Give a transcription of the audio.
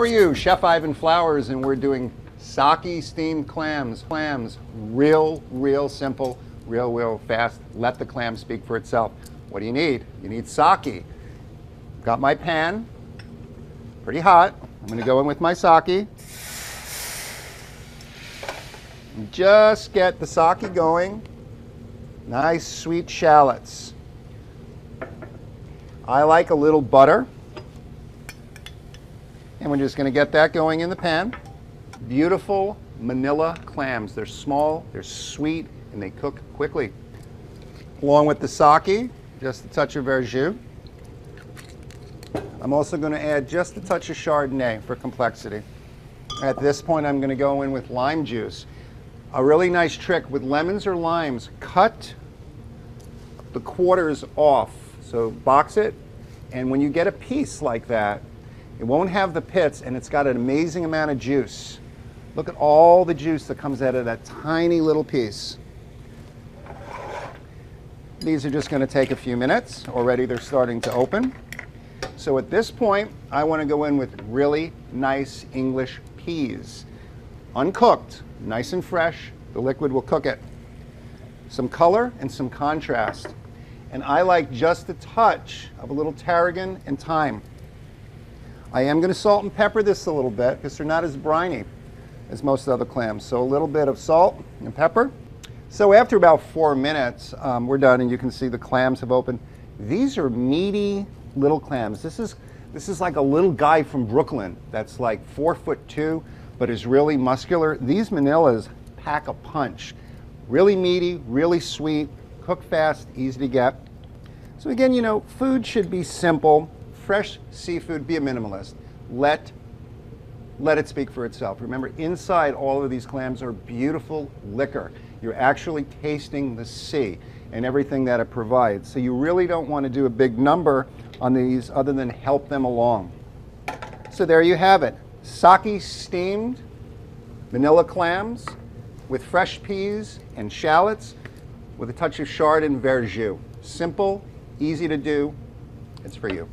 are you? Chef Ivan Flowers, and we're doing sake steamed clams. Clams, real simple, real fast. Let the clam speak for itself. What do you need? You need sake. Got my pan, pretty hot. I'm gonna go in with my sake. Just get the sake going. Nice sweet shallots. I like a little butter. And we're just going to get that going in the pan. Beautiful manila clams. They're small, they're sweet, and they cook quickly. Along with the sake, just a touch of verjus. I'm also going to add just a touch of Chardonnay for complexity. At this point, I'm going to go in with lime juice. A really nice trick with lemons or limes, cut the quarters off. So box it, and when you get a piece like that, it won't have the pits, and it's got an amazing amount of juice. Look at all the juice that comes out of that tiny little piece. These are just going to take a few minutes. Already they're starting to open. So at this point, I want to go in with really nice English peas. Uncooked, nice and fresh. The liquid will cook it. Some color and some contrast. And I like just a touch of a little tarragon and thyme. I am going to salt and pepper this a little bit because they're not as briny as most other clams. So a little bit of salt and pepper. So after about 4 minutes, we're done, and you can see the clams have opened. These are meaty little clams. This is like a little guy from Brooklyn that's like 4'2", but is really muscular. These manilas pack a punch. Really meaty, really sweet, cook fast, easy to get. So again, you know, food should be simple. Fresh seafood, be a minimalist. Let it speak for itself. Remember, inside all of these clams are beautiful liquor. You're actually tasting the sea and everything that it provides. So you really don't want to do a big number on these other than help them along. So there you have it. Sake steamed manila clams with fresh peas and shallots with a touch of chard and verjus. Simple, easy to do. It's for you.